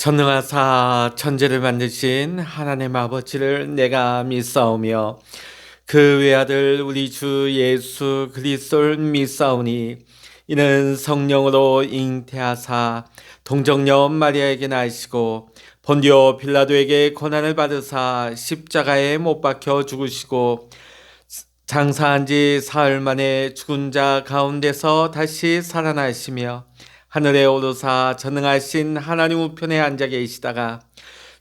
전능하사 천지를 만드신 하나님 아버지를 내가 믿사오며 그 외아들 우리 주 예수 그리스도를 믿사오니 이는 성령으로 잉태하사 동정녀 마리아에게 나시고 본디오 빌라도에게 고난을 받으사 십자가에 못 박혀 죽으시고 장사한 지 사흘 만에 죽은 자 가운데서 다시 살아나시며 하늘에 오르사 전능하신 하나님 우편에 앉아 계시다가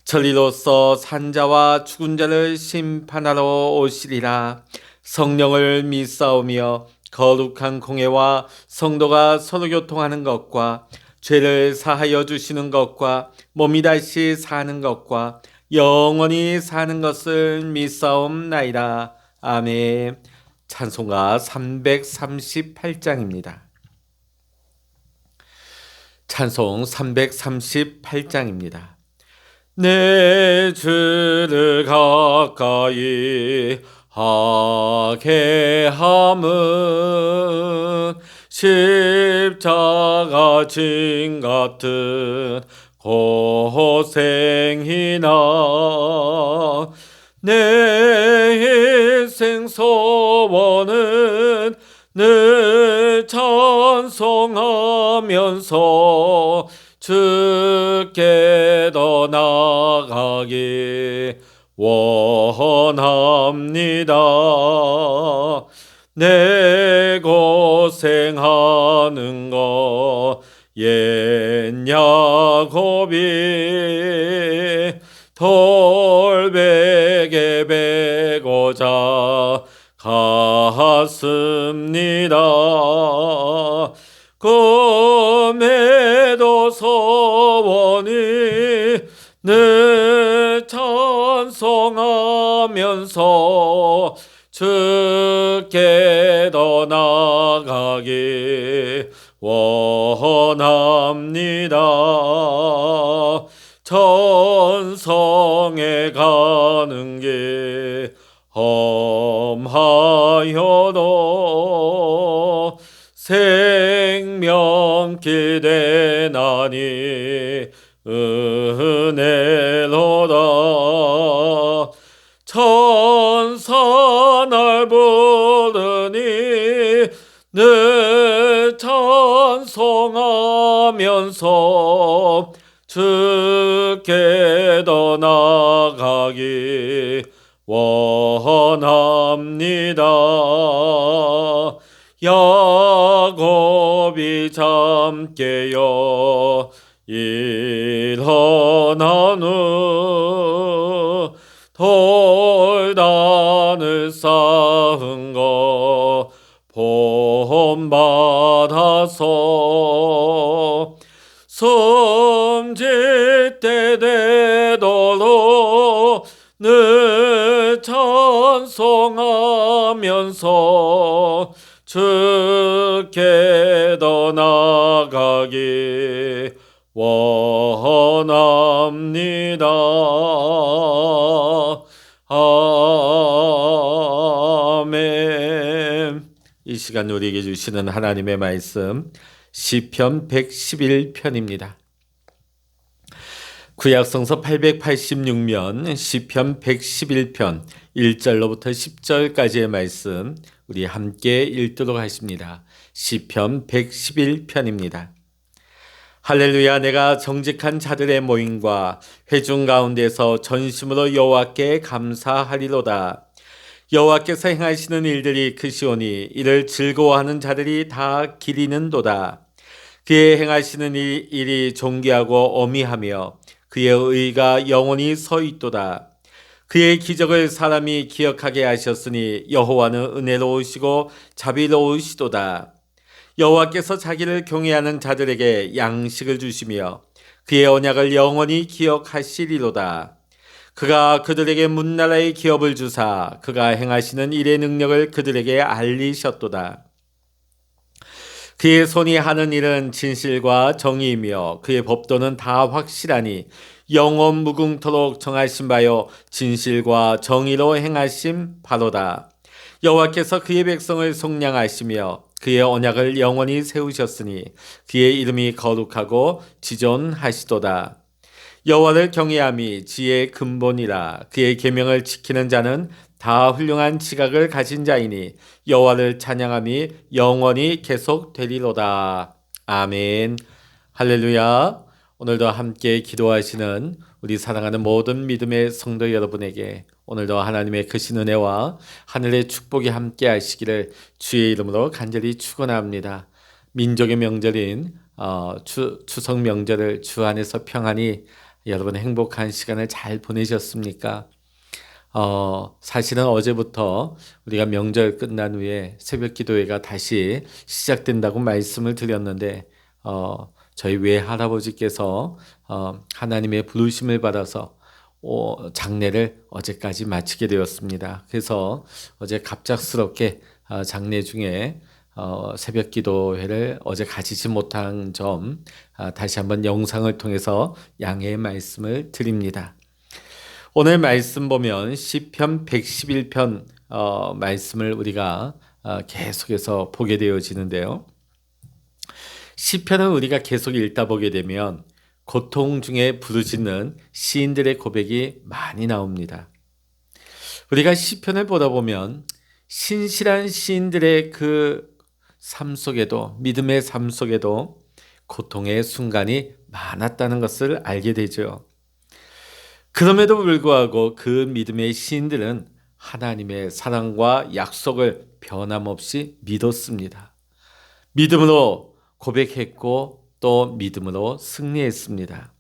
천리로서 산자와 죽은 자를 심판하러 오시리라. 성령을 믿사오며 거룩한 공회와 성도가 서로 교통하는 것과 죄를 사하여 주시는 것과 몸이 다시 사는 것과 영원히 사는 것을 믿사옵나이다. 아멘. 찬송가 338장입니다. 찬송 338장입니다. 내 주를 가까이 하게 함은 십자가 진 같은 고생이나 내 인생 소원은 늘 찬송하면서 주께 더 나아가기 원합니다. 내 고생하는 것 옛 야곱이 돌베개 베고자 갔습니다. 꿈에도 소원이 늘 찬송하면서 주께 더 나아가기 원합니다. 천성에 가는 길 험하여도 생명길 되나니 은혜로다. 천사 날 부르니 늘 찬송하면서 주께 더 나아가기 원합니다. 야곱이 잠 깨어 일어난 후 돌단을 쌓은 거 본받아서 숨질 때 되도록 늘 찬송하면서 주께 더 나아가기 원합니다. 아멘. 이 시간 우리에게 주시는 하나님의 말씀 시편 111편입니다. 구약성서 886면 시편 111편 1절로부터 10절까지의 말씀 우리 함께 읽도록 하십니다. 시편 111편입니다. 할렐루야. 내가 정직한 자들의 모임과 회중 가운데서 전심으로 여호와께 감사하리로다. 여호와께서 행하시는 일들이 크시오니 이를 즐거워하는 자들이 다 기리는도다. 그의 행하시는 일이 존귀하고 어미하며 그의 의가 영원히 서 있도다. 그의 기적을 사람이 기억하게 하셨으니 여호와는 은혜로우시고 자비로우시도다. 여호와께서 자기를 경외하는 자들에게 양식을 주시며 그의 언약을 영원히 기억하시리로다. 그가 그들에게 문나라의 기업을 주사 그가 행하시는 일의 능력을 그들에게 알리셨도다. 그의 손이 하는 일은 진실과 정의이며 그의 법도는 다 확실하니 영원 무궁토록 정하신 바요 진실과 정의로 행하심 바로다. 여호와께서 그의 백성을 속량하시며 그의 언약을 영원히 세우셨으니 그의 이름이 거룩하고 지존하시도다. 여호와를 경외함이 지혜의 근본이라. 그의 계명을 지키는 자는 다 훌륭한 지각을 가진 자이니 여호와를 찬양함이 영원히 계속되리로다. 아멘. 할렐루야. 오늘도 함께 기도하시는 우리 사랑하는 모든 믿음의 성도 여러분에게 오늘도 하나님의 크신 은혜와 하늘의 축복이 함께 하시기를 주의 이름으로 간절히 축원합니다. 민족의 명절인 추석 명절을 주 안에서 평안히 여러분 행복한 시간을 잘 보내셨습니까? 사실은 어제부터 우리가 명절 끝난 후에 새벽 기도회가 다시 시작된다고 말씀을 드렸는데 저희 외할아버지께서 하나님의 부르심을 받아서 장례를 어제까지 마치게 되었습니다. 그래서 어제 갑작스럽게 장례 중에 새벽 기도회를 어제 가지지 못한 점 다시 한번 영상을 통해서 양해의 말씀을 드립니다. 오늘 말씀 보면 시편 111편 말씀을 우리가 계속해서 보게 되어지는데요. 시편은 우리가 계속 읽다 보게 되면 고통 중에 부르짖는 시인들의 고백이 많이 나옵니다. 우리가 시편을 보다 보면 신실한 시인들의 그 삶 속에도, 믿음의 삶 속에도 고통의 순간이 많았다는 것을 알게 되죠. 그럼에도 불구하고 그 믿음의 시인들은 하나님의 사랑과 약속을 변함없이 믿었습니다. 믿음으로 고백했고 또 믿음으로 승리했습니다.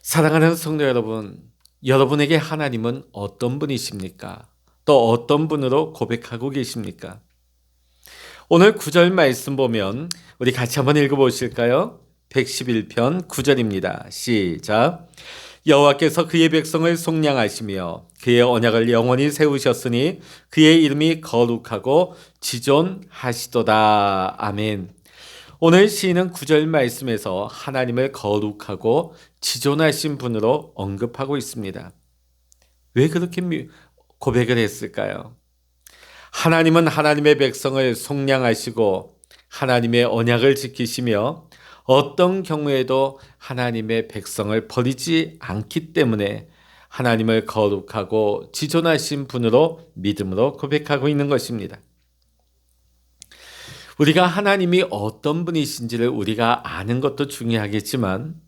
사랑하는 성도 여러분, 여러분에게 하나님은 어떤 분이십니까? 또 어떤 분으로 고백하고 계십니까? 오늘 9절 말씀 보면 우리 같이 한번 읽어보실까요? 111편 9절입니다. 시작. 여호와께서 그의 백성을 속량하시며 그의 언약을 영원히 세우셨으니 그의 이름이 거룩하고 지존하시도다. 아멘. 오늘 시인은 9절 말씀에서 하나님을 거룩하고 지존하신 분으로 언급하고 있습니다. 왜 그렇게 고백을 했을까요? 하나님은 하나님의 백성을 속량하시고 하나님의 언약을 지키시며 어떤 경우에도 하나님의 백성을 버리지 않기 때문에 하나님을 거룩하고 지존하신 분으로 믿음으로 고백하고 있는 것입니다. 우리가 하나님이 어떤 분이신지를 우리가 아는 것도 중요하겠지만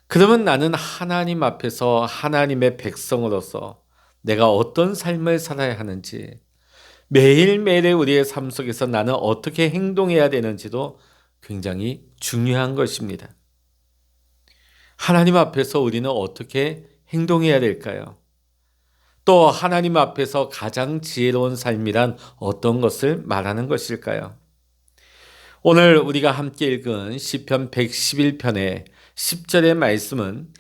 그러면 나는 하나님 앞에서 하나님의 백성으로서 내가 어떤 삶을 살아야 하는지 매일매일의 우리의 삶 속에서 나는 어떻게 행동해야 되는지도 굉장히 중요한 것입니다. 하나님 앞에서 우리는 어떻게 행동해야 될까요? 또 하나님 앞에서 가장 지혜로운 삶이란 어떤 것을 말하는 것일까요? 오늘 우리가 함께 읽은 시편 111편의 10절의 말씀은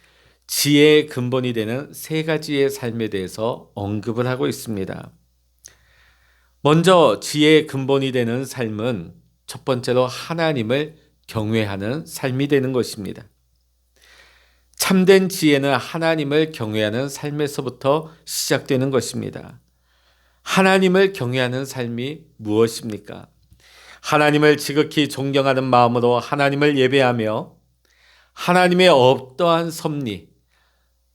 지혜의 근본이 되는 세 가지의 삶에 대해서 언급을 하고 있습니다. 먼저 지혜의 근본이 되는 삶은 첫 번째로 하나님을 경외하는 삶이 되는 것입니다. 참된 지혜는 하나님을 경외하는 삶에서부터 시작되는 것입니다. 하나님을 경외하는 삶이 무엇입니까? 하나님을 지극히 존경하는 마음으로 하나님을 예배하며 하나님의 어떠한 섭리,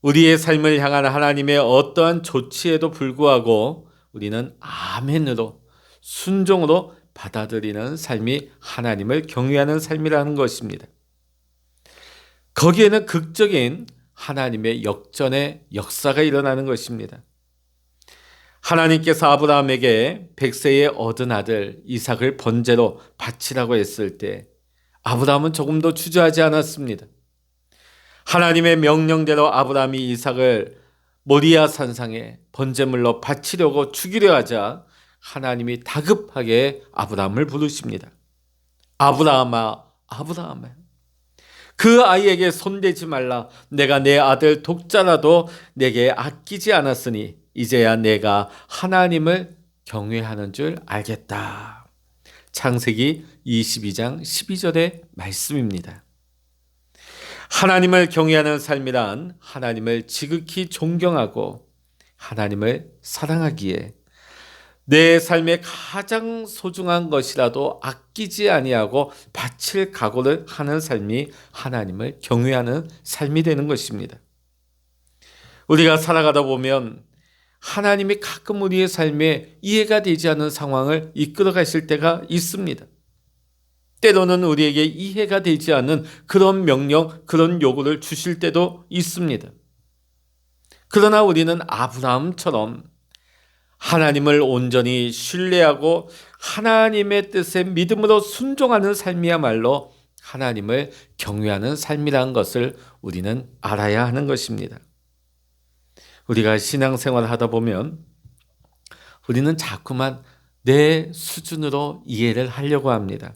우리의 삶을 향한 하나님의 어떠한 조치에도 불구하고 우리는 아멘으로 순종으로 받아들이는 삶이 하나님을 경외하는 삶이라는 것입니다. 거기에는 극적인 하나님의 역전의 역사가 일어나는 것입니다. 하나님께서 아브라함에게 100세에 얻은 아들 이삭을 번제로 바치라고 했을 때 아브라함은 조금도 주저하지 않았습니다. 하나님의 명령대로 아브라함이 이삭을 모리아 산상에 번제물로 바치려고 죽이려 하자 하나님이 다급하게 아브라함을 부르십니다. 아브라함아, 아브라함아, 그 아이에게 손대지 말라. 내가 내 아들 독자라도 내게 아끼지 않았으니 이제야 내가 하나님을 경외하는 줄 알겠다. 창세기 22장 12절의 말씀입니다. 하나님을 경외하는 삶이란 하나님을 지극히 존경하고 하나님을 사랑하기에 내 삶의 가장 소중한 것이라도 아끼지 아니하고 바칠 각오를 하는 삶이 하나님을 경외하는 삶이 되는 것입니다. 우리가 살아가다 보면 하나님이 가끔 우리의 삶에 이해가 되지 않는 상황을 이끌어 가실 때가 있습니다. 때로는 우리에게 이해가 되지 않는 그런 명령, 그런 요구를 주실 때도 있습니다. 그러나 우리는 아브라함처럼 하나님을 온전히 신뢰하고 하나님의 뜻에 믿음으로 순종하는 삶이야말로 하나님을 경외하는 삶이라는 것을 우리는 알아야 하는 것입니다. 우리가 신앙생활을 하다 보면 우리는 자꾸만 내 수준으로 이해를 하려고 합니다.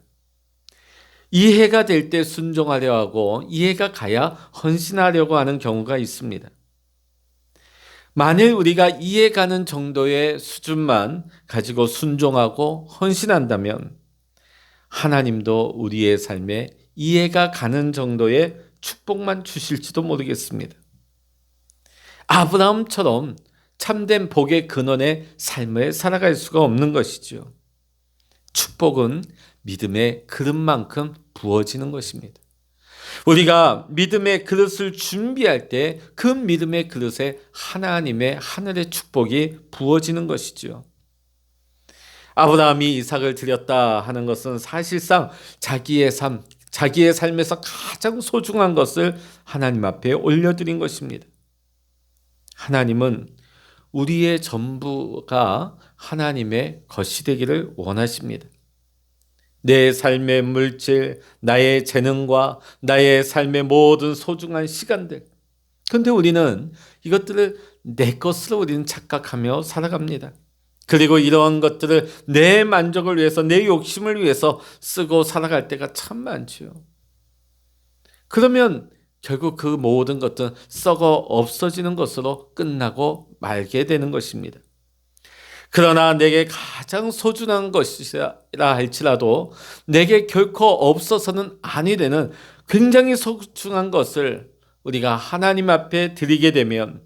이해가 될 때 순종하려 하고 이해가 가야 헌신하려고 하는 경우가 있습니다. 만일 우리가 이해가는 정도의 수준만 가지고 순종하고 헌신한다면 하나님도 우리의 삶에 이해가 가는 정도의 축복만 주실지도 모르겠습니다. 아브라함처럼 참된 복의 근원의 삶을 살아갈 수가 없는 것이죠. 축복은 믿음의 그릇만큼 부어지는 것입니다. 우리가 믿음의 그릇을 준비할 때 그 믿음의 그릇에 하나님의 하늘의 축복이 부어지는 것이죠. 아브라함이 이삭을 드렸다 하는 것은 사실상 자기의 삶에서 가장 소중한 것을 하나님 앞에 올려드린 것입니다. 하나님은 우리의 전부가 하나님의 것이 되기를 원하십니다. 내 삶의 물질, 나의 재능과 나의 삶의 모든 소중한 시간들. 그런데 우리는 이것들을 내 것으로 우리는 착각하며 살아갑니다. 그리고 이러한 것들을 내 만족을 위해서, 내 욕심을 위해서 쓰고 살아갈 때가 참 많죠. 그러면 결국 그 모든 것들은 썩어 없어지는 것으로 끝나고 말게 되는 것입니다. 그러나 내게 가장 소중한 것이라 할지라도 내게 결코 없어서는 아니 되는 굉장히 소중한 것을 우리가 하나님 앞에 드리게 되면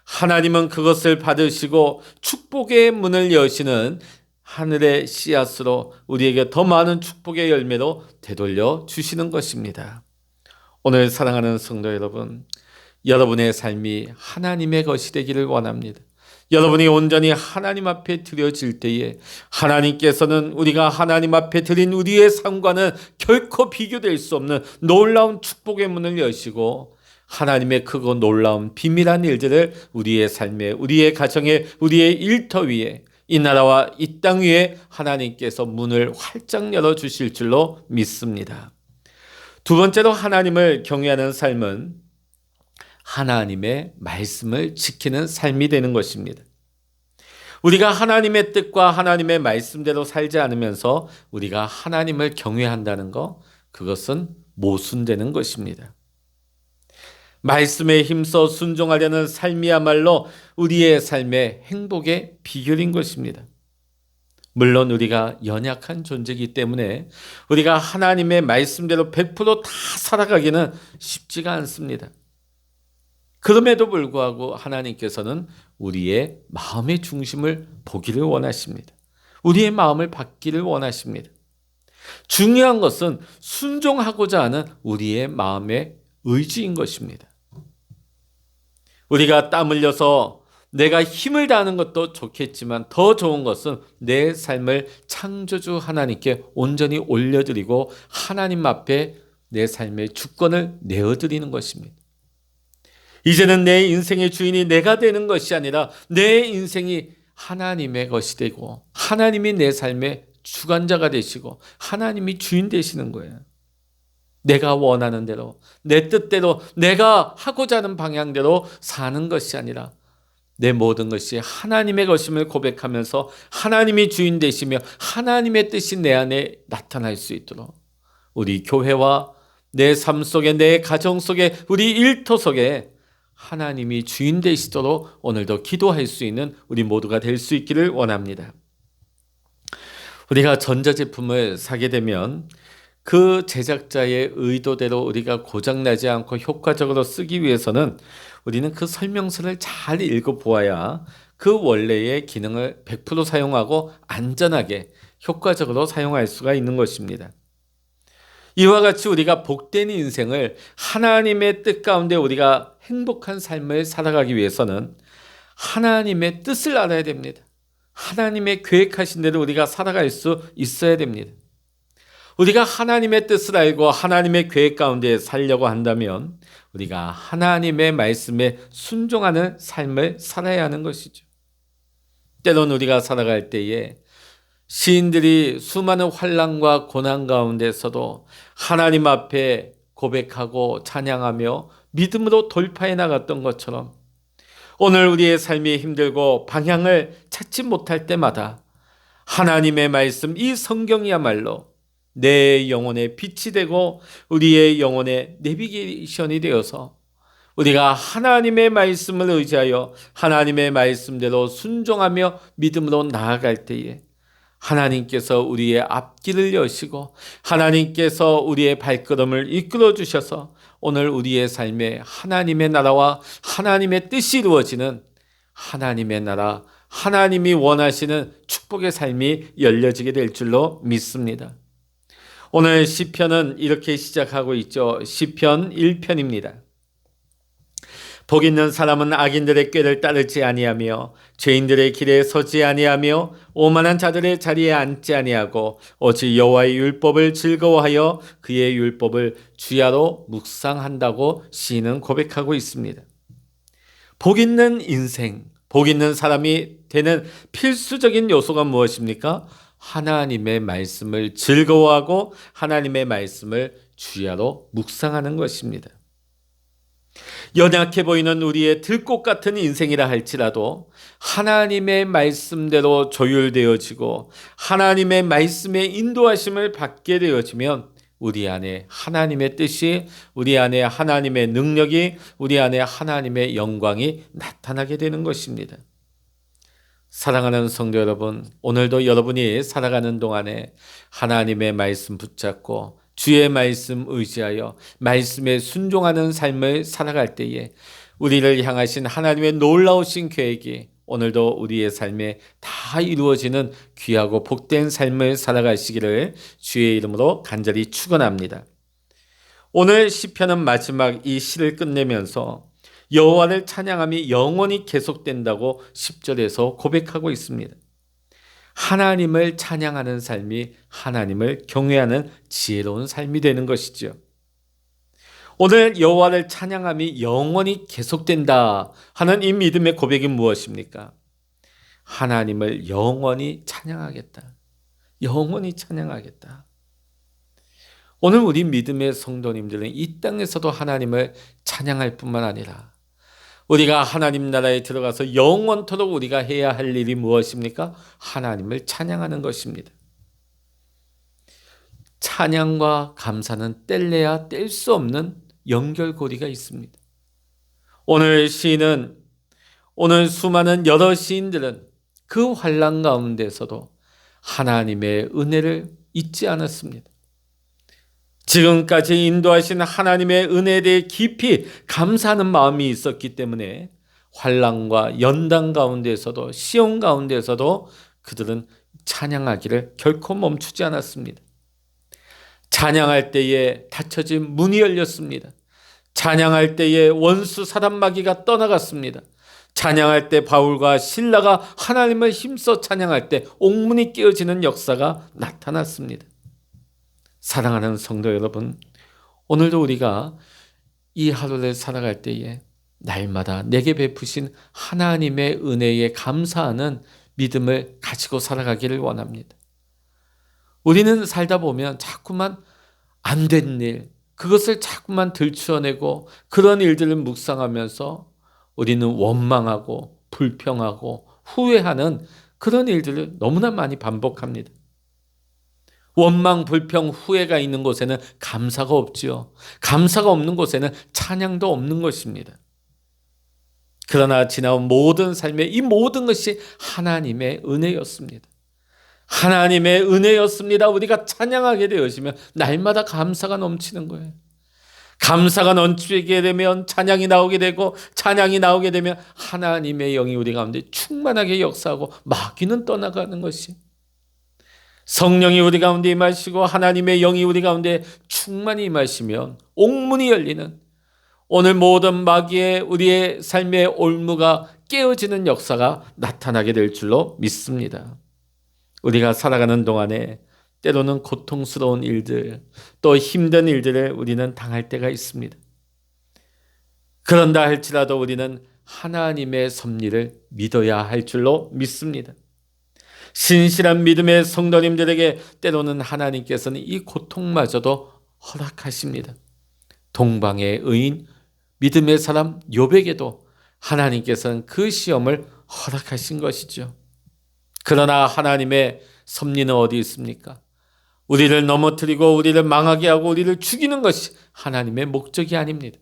하나님은 그것을 받으시고 축복의 문을 여시는 하늘의 씨앗으로 우리에게 더 많은 축복의 열매로 되돌려 주시는 것입니다. 오늘 사랑하는 성도 여러분, 여러분의 삶이 하나님의 것이 되기를 원합니다. 여러분이 온전히 하나님 앞에 드려질 때에 하나님께서는 우리가 하나님 앞에 드린 우리의 삶과는 결코 비교될 수 없는 놀라운 축복의 문을 여시고 하나님의 크고 놀라운 비밀한 일들을 우리의 삶에, 우리의 가정에, 우리의 일터 위에, 이 나라와 이 땅 위에 하나님께서 문을 활짝 열어주실 줄로 믿습니다. 두 번째로 하나님을 경외하는 삶은 하나님의 말씀을 지키는 삶이 되는 것입니다. 우리가 하나님의 뜻과 하나님의 말씀대로 살지 않으면서 우리가 하나님을 경외한다는 것, 그것은 모순되는 것입니다. 말씀에 힘써 순종하려는 삶이야말로 우리의 삶의 행복의 비결인 것입니다. 물론 우리가 연약한 존재이기 때문에 우리가 하나님의 말씀대로 100%다 살아가기는 쉽지가 않습니다. 그럼에도 불구하고 하나님께서는 우리의 마음의 중심을 보기를 원하십니다. 우리의 마음을 받기를 원하십니다. 중요한 것은 순종하고자 하는 우리의 마음의 의지인 것입니다. 우리가 땀 흘려서 내가 힘을 다하는 것도 좋겠지만 더 좋은 것은 내 삶을 창조주 하나님께 온전히 올려드리고 하나님 앞에 내 삶의 주권을 내어드리는 것입니다. 이제는 내 인생의 주인이 내가 되는 것이 아니라 내 인생이 하나님의 것이 되고 하나님이 내 삶의 주관자가 되시고 하나님이 주인 되시는 거예요. 내가 원하는 대로, 내 뜻대로, 내가 하고자 하는 방향대로 사는 것이 아니라 내 모든 것이 하나님의 것임을 고백하면서 하나님이 주인 되시며 하나님의 뜻이 내 안에 나타날 수 있도록 우리 교회와 내 삶 속에, 내 가정 속에, 우리 일터 속에 하나님이 주인 되시도록 오늘도 기도할 수 있는 우리 모두가 될 수 있기를 원합니다. 우리가 전자제품을 사게 되면 그 제작자의 의도대로 우리가 고장나지 않고 효과적으로 쓰기 위해서는 우리는 그 설명서를 잘 읽어보아야 그 원래의 기능을 100% 사용하고 안전하게 효과적으로 사용할 수가 있는 것입니다. 이와 같이 우리가 복된 인생을 하나님의 뜻 가운데 우리가 행복한 삶을 살아가기 위해서는 하나님의 뜻을 알아야 됩니다. 하나님의 계획하신 대로 우리가 살아갈 수 있어야 됩니다. 우리가 하나님의 뜻을 알고 하나님의 계획 가운데 살려고 한다면 우리가 하나님의 말씀에 순종하는 삶을 살아야 하는 것이죠. 때론 우리가 살아갈 때에 시인들이 수많은 환난과 고난 가운데서도 하나님 앞에 고백하고 찬양하며 믿음으로 돌파해 나갔던 것처럼 오늘 우리의 삶이 힘들고 방향을 찾지 못할 때마다 하나님의 말씀, 이 성경이야말로 내 영혼의 빛이 되고 우리의 영혼의 내비게이션이 되어서 우리가 하나님의 말씀을 의지하여 하나님의 말씀대로 순종하며 믿음으로 나아갈 때에 하나님께서 우리의 앞길을 여시고 하나님께서 우리의 발걸음을 이끌어 주셔서 오늘 우리의 삶에 하나님의 나라와 하나님의 뜻이 이루어지는 하나님의 나라, 하나님이 원하시는 축복의 삶이 열려지게 될 줄로 믿습니다. 오늘 시편은 이렇게 시작하고 있죠. 시편 1편입니다. 복 있는 사람은 악인들의 꾀를 따르지 아니하며 죄인들의 길에 서지 아니하며 오만한 자들의 자리에 앉지 아니하고 오직 여호와의 율법을 즐거워하여 그의 율법을 주야로 묵상한다고 시인은 고백하고 있습니다. 복 있는 인생, 복 있는 사람이 되는 필수적인 요소가 무엇입니까? 하나님의 말씀을 즐거워하고 하나님의 말씀을 주야로 묵상하는 것입니다. 연약해 보이는 우리의 들꽃 같은 인생이라 할지라도 하나님의 말씀대로 조율되어지고 하나님의 말씀의 인도하심을 받게 되어지면 우리 안에 하나님의 뜻이, 우리 안에 하나님의 능력이, 우리 안에 하나님의 영광이 나타나게 되는 것입니다. 사랑하는 성도 여러분, 오늘도 여러분이 살아가는 동안에 하나님의 말씀 붙잡고 주의 말씀 의지하여 말씀에 순종하는 삶을 살아갈 때에 우리를 향하신 하나님의 놀라우신 계획이 오늘도 우리의 삶에 다 이루어지는 귀하고 복된 삶을 살아가시기를 주의 이름으로 간절히 축원합니다. 오늘 시편은 마지막 이 시를 끝내면서 여호와를 찬양함이 영원히 계속된다고 10절에서 고백하고 있습니다. 하나님을 찬양하는 삶이 하나님을 경외하는 지혜로운 삶이 되는 것이죠. 오늘 여호와를 찬양함이 영원히 계속된다 하는 이 믿음의 고백이 무엇입니까? 하나님을 영원히 찬양하겠다. 영원히 찬양하겠다. 오늘 우리 믿음의 성도님들은 이 땅에서도 하나님을 찬양할 뿐만 아니라 우리가 하나님 나라에 들어가서 영원토록 우리가 해야 할 일이 무엇입니까? 하나님을 찬양하는 것입니다. 찬양과 감사는 뗄래야 뗄 수 없는 연결고리가 있습니다. 오늘 시인은, 오늘 수많은 여러 시인들은 그 환난 가운데서도 하나님의 은혜를 잊지 않았습니다. 지금까지 인도하신 하나님의 은혜에 대해 깊이 감사하는 마음이 있었기 때문에 환난과 연단 가운데서도 시험 가운데서도 그들은 찬양하기를 결코 멈추지 않았습니다. 찬양할 때에 닫혀진 문이 열렸습니다. 찬양할 때에 원수 사단마귀가 떠나갔습니다. 찬양할 때 바울과 실라가 하나님을 힘써 찬양할 때 옥문이 깨어지는 역사가 나타났습니다. 사랑하는 성도 여러분, 오늘도 우리가 이 하루를 살아갈 때에 날마다 내게 베푸신 하나님의 은혜에 감사하는 믿음을 가지고 살아가기를 원합니다. 우리는 살다 보면 자꾸만 안 된 일, 그것을 자꾸만 들추어내고 그런 일들을 묵상하면서 우리는 원망하고 불평하고 후회하는 그런 일들을 너무나 많이 반복합니다. 원망, 불평, 후회가 있는 곳에는 감사가 없지요. 감사가 없는 곳에는 찬양도 없는 것입니다. 그러나 지나온 모든 삶의 이 모든 것이 하나님의 은혜였습니다. 하나님의 은혜였습니다. 우리가 찬양하게 되어지면 날마다 감사가 넘치는 거예요. 감사가 넘치게 되면 찬양이 나오게 되고, 찬양이 나오게 되면 하나님의 영이 우리 가운데 충만하게 역사하고 마귀는 떠나가는 것이, 성령이 우리 가운데 임하시고 하나님의 영이 우리 가운데 충만히 임하시면 옥문이 열리는, 오늘 모든 마귀의 우리의 삶의 올무가 깨어지는 역사가 나타나게 될 줄로 믿습니다. 우리가 살아가는 동안에 때로는 고통스러운 일들, 또 힘든 일들을 우리는 당할 때가 있습니다. 그런다 할지라도 우리는 하나님의 섭리를 믿어야 할 줄로 믿습니다. 신실한 믿음의 성도님들에게 때로는 하나님께서는 이 고통마저도 허락하십니다. 동방의 의인, 믿음의 사람 욥에게도 하나님께서는 그 시험을 허락하신 것이죠. 그러나 하나님의 섭리는 어디 있습니까? 우리를 넘어뜨리고 우리를 망하게 하고 우리를 죽이는 것이 하나님의 목적이 아닙니다.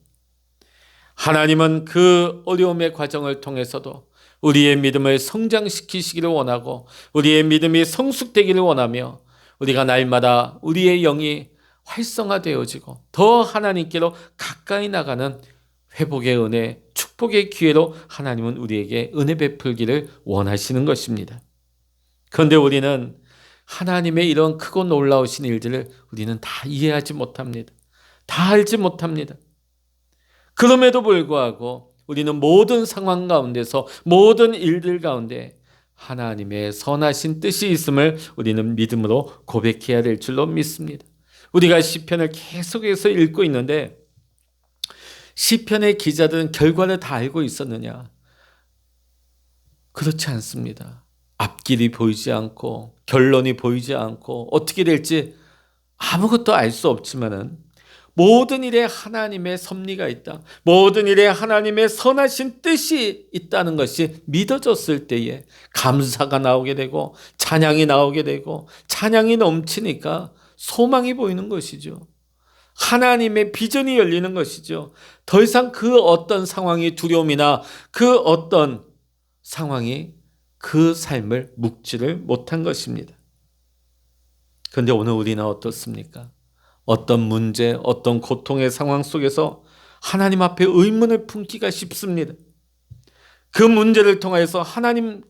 하나님은 그 어려움의 과정을 통해서도 우리의 믿음을 성장시키시기를 원하고, 우리의 믿음이 성숙되기를 원하며, 우리가 날마다 우리의 영이 활성화되어지고 더 하나님께로 가까이 나가는 회복의 은혜, 축복의 기회로 하나님은 우리에게 은혜 베풀기를 원하시는 것입니다. 그런데 우리는 하나님의 이런 크고 놀라우신 일들을 우리는 다 이해하지 못합니다. 다 알지 못합니다. 그럼에도 불구하고 우리는 모든 상황 가운데서, 모든 일들 가운데 하나님의 선하신 뜻이 있음을 우리는 믿음으로 고백해야 될 줄로 믿습니다. 우리가 시편을 계속해서 읽고 있는데, 시편의 기자들은 결과를 다 알고 있었느냐? 그렇지 않습니다. 앞길이 보이지 않고 결론이 보이지 않고 어떻게 될지 아무것도 알 수 없지만은, 모든 일에 하나님의 섭리가 있다, 모든 일에 하나님의 선하신 뜻이 있다는 것이 믿어졌을 때에 감사가 나오게 되고 찬양이 나오게 되고, 찬양이 넘치니까 소망이 보이는 것이죠. 하나님의 비전이 열리는 것이죠. 더 이상 그 어떤 상황이, 두려움이나 그 어떤 상황이 그 삶을 묶지를 못한 것입니다. 그런데 오늘 우리는 어떻습니까? 어떤 문제, 어떤 고통의 상황 속에서 하나님 앞에 의문을 품기가 쉽습니다. 그 문제를 통해서 하나님을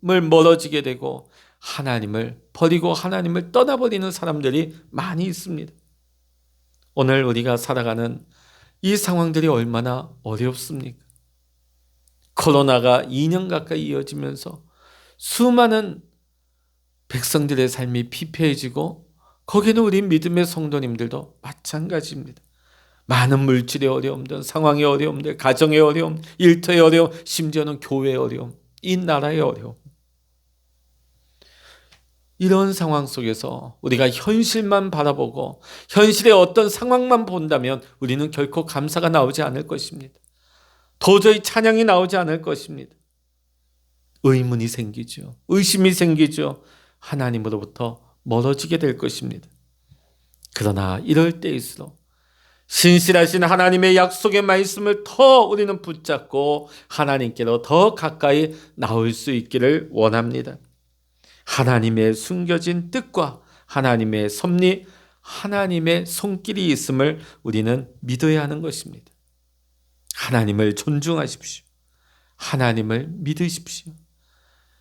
멀어지게 되고 하나님을 버리고 하나님을 떠나버리는 사람들이 많이 있습니다. 오늘 우리가 살아가는 이 상황들이 얼마나 어렵습니까? 코로나가 2년 가까이 이어지면서 수많은 백성들의 삶이 피폐해지고, 거기는 우리 믿음의 성도님들도 마찬가지입니다. 많은 물질의 어려움들, 상황의 어려움들, 가정의 어려움, 일터의 어려움, 심지어는 교회의 어려움, 이 나라의 어려움. 이런 상황 속에서 우리가 현실만 바라보고 현실의 어떤 상황만 본다면 우리는 결코 감사가 나오지 않을 것입니다. 도저히 찬양이 나오지 않을 것입니다. 의문이 생기죠. 의심이 생기죠. 하나님으로부터 멀어지게 될 것입니다. 그러나 이럴 때일수록 신실하신 하나님의 약속의 말씀을 더 우리는 붙잡고 하나님께로 더 가까이 나올 수 있기를 원합니다. 하나님의 숨겨진 뜻과 하나님의 섭리, 하나님의 손길이 있음을 우리는 믿어야 하는 것입니다. 하나님을 존중하십시오. 하나님을 믿으십시오.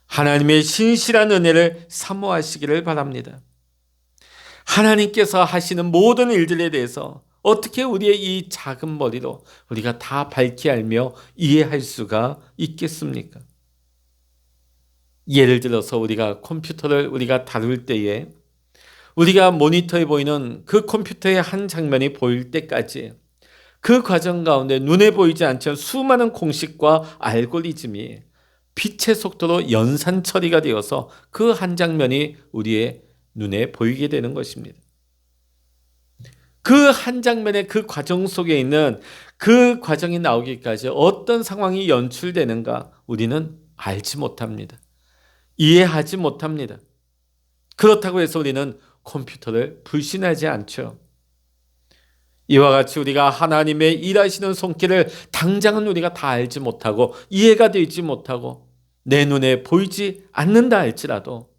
하나님의 신실한 은혜를 사모하시기를 바랍니다. 하나님께서 하시는 모든 일들에 대해서 어떻게 우리의 이 작은 머리로 우리가 다 밝히 알며 이해할 수가 있겠습니까? 예를 들어서 우리가 컴퓨터를 우리가 다룰 때에 우리가 모니터에 보이는 그 컴퓨터의 한 장면이 보일 때까지 그 과정 가운데 눈에 보이지 않지만 수많은 공식과 알고리즘이 빛의 속도로 연산 처리가 되어서 그 한 장면이 우리의 눈에 보이게 되는 것입니다. 그 한 장면의 그 과정 속에 있는 그 과정이 나오기까지 어떤 상황이 연출되는가 우리는 알지 못합니다. 이해하지 못합니다. 그렇다고 해서 우리는 컴퓨터를 불신하지 않죠. 이와 같이 우리가 하나님의 일하시는 손길을 당장은 우리가 다 알지 못하고 이해가 되지 못하고 내 눈에 보이지 않는다 할지라도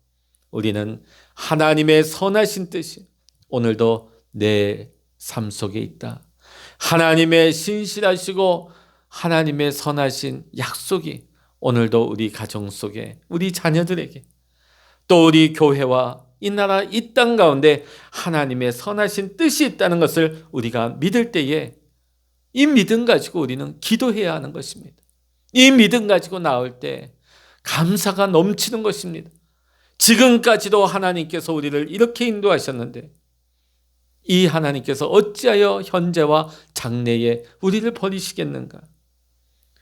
우리는 하나님의 선하신 뜻이 오늘도 내 삶 속에 있다. 하나님의 신실하시고 하나님의 선하신 약속이 오늘도 우리 가정 속에, 우리 자녀들에게, 또 우리 교회와 이 나라 이 땅 가운데 하나님의 선하신 뜻이 있다는 것을 우리가 믿을 때에 이 믿음 가지고 우리는 기도해야 하는 것입니다. 이 믿음 가지고 나올 때 감사가 넘치는 것입니다. 지금까지도 하나님께서 우리를 이렇게 인도하셨는데 이 하나님께서 어찌하여 현재와 장래에 우리를 버리시겠는가?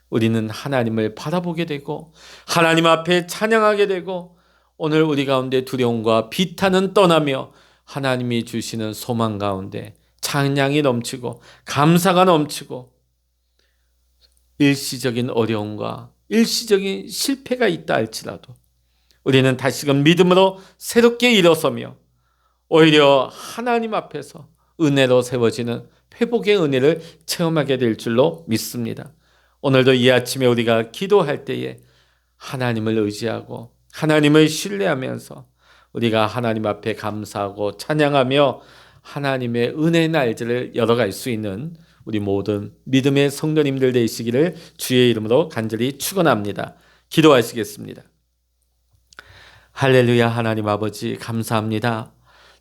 우리는 하나님을 바라보게 되고 하나님 앞에 찬양하게 되고 오늘 우리 가운데 두려움과 비탄은 떠나며 하나님이 주시는 소망 가운데 찬양이 넘치고 감사가 넘치고 일시적인 어려움과 일시적인 실패가 있다 할지라도 우리는 다시금 믿음으로 새롭게 일어서며 오히려 하나님 앞에서 은혜로 세워지는 회복의 은혜를 체험하게 될 줄로 믿습니다. 오늘도 이 아침에 우리가 기도할 때에 하나님을 의지하고 하나님을 신뢰하면서 우리가 하나님 앞에 감사하고 찬양하며 하나님의 은혜의 날들을 열어갈 수 있는 우리 모든 믿음의 성도님들 되시기를 주의 이름으로 간절히 축원합니다. 기도하시겠습니다. 할렐루야. 하나님 아버지 감사합니다.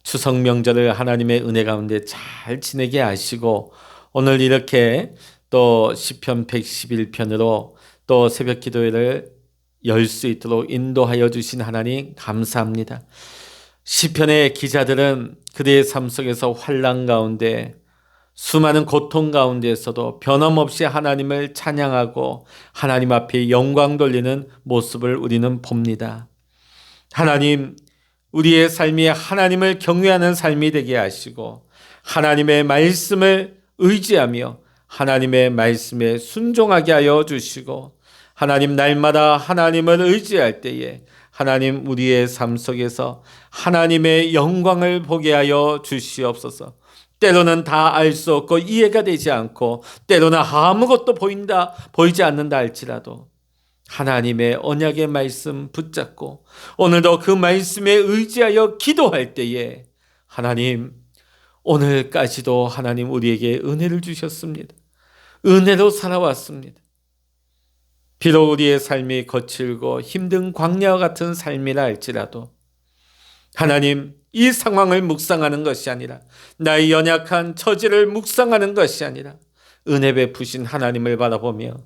추석 명절을 하나님의 은혜 가운데 잘 지내게 하시고 오늘 이렇게 또 시편 111편으로 또 새벽 기도회를 열 수 있도록 인도하여 주신 하나님 감사합니다. 시편의 기자들은 그들의 삶 속에서 환난 가운데 수많은 고통 가운데에서도 변함없이 하나님을 찬양하고 하나님 앞에 영광 돌리는 모습을 우리는 봅니다. 하나님, 우리의 삶이 하나님을 경외하는 삶이 되게 하시고 하나님의 말씀을 의지하며 하나님의 말씀에 순종하게 하여 주시고 하나님 날마다 하나님을 의지할 때에 하나님 우리의 삶 속에서 하나님의 영광을 보게 하여 주시옵소서. 때로는 다 알 수 없고 이해가 되지 않고 때로는 아무것도 보이지 않는다 할지라도 하나님의 언약의 말씀 붙잡고 오늘도 그 말씀에 의지하여 기도할 때에 하나님 오늘까지도 하나님 우리에게 은혜를 주셨습니다. 은혜로 살아왔습니다. 비록 우리의 삶이 거칠고 힘든 광야와 같은 삶이라 할지라도 하나님 이 상황을 묵상하는 것이 아니라 나의 연약한 처지를 묵상하는 것이 아니라 은혜 베푸신 하나님을 바라보며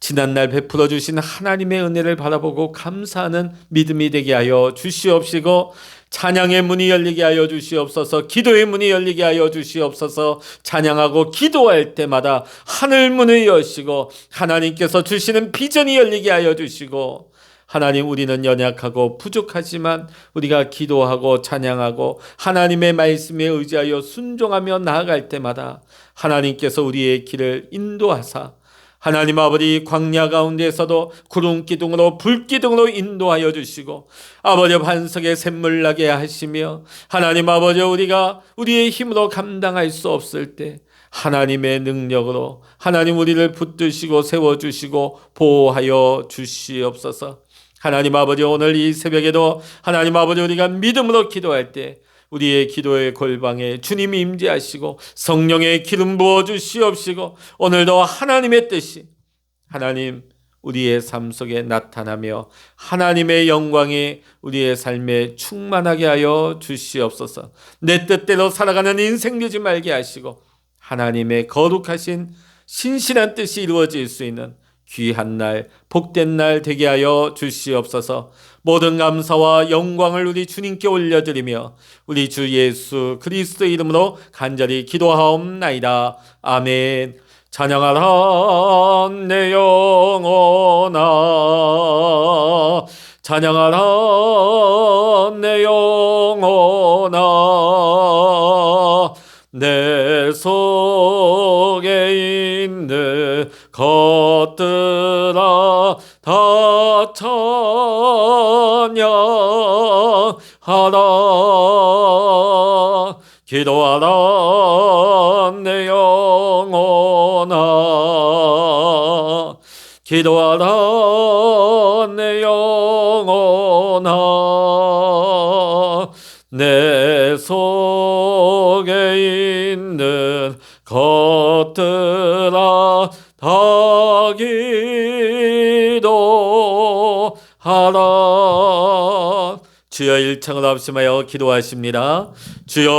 지난날 베풀어 주신 하나님의 은혜를 바라보고 감사하는 믿음이 되게 하여 주시옵시고 찬양의 문이 열리게 하여 주시옵소서. 기도의 문이 열리게 하여 주시옵소서. 찬양하고 기도할 때마다 하늘 문을 여시고 하나님께서 주시는 비전이 열리게 하여 주시고 하나님 우리는 연약하고 부족하지만 우리가 기도하고 찬양하고 하나님의 말씀에 의지하여 순종하며 나아갈 때마다 하나님께서 우리의 길을 인도하사 하나님 아버지 광야 가운데에서도 구름 기둥으로 불 기둥으로 인도하여 주시고 아버지 반석에 샘물 나게 하시며 하나님 아버지 우리가 우리의 힘으로 감당할 수 없을 때 하나님의 능력으로 하나님 우리를 붙드시고 세워주시고 보호하여 주시옵소서. 하나님 아버지 오늘 이 새벽에도 하나님 아버지 우리가 믿음으로 기도할 때 우리의 기도의 골방에 주님이 임재하시고 성령의 기름 부어 주시옵시고 오늘도 하나님의 뜻이 하나님 우리의 삶 속에 나타나며 하나님의 영광이 우리의 삶에 충만하게 하여 주시옵소서. 내 뜻대로 살아가는 인생 되지 말게 하시고 하나님의 거룩하신 신실한 뜻이 이루어질 수 있는 귀한 날, 복된 날 되게 하여 주시옵소서. 모든 감사와 영광을 우리 주님께 올려드리며 우리 주 예수 그리스도의 이름으로 간절히 기도하옵나이다. 아멘. 찬양하라 내 영혼아, 찬양하라 내 영혼아, 내 속에 있는 것들아 다 찬양하라. 기도하라 내 영혼아, 기도하라 내 영혼아, 내 속에 있는 것들아 것들아 다 기도하라. 주여 일창을 합심하여 기도하십니다. 주여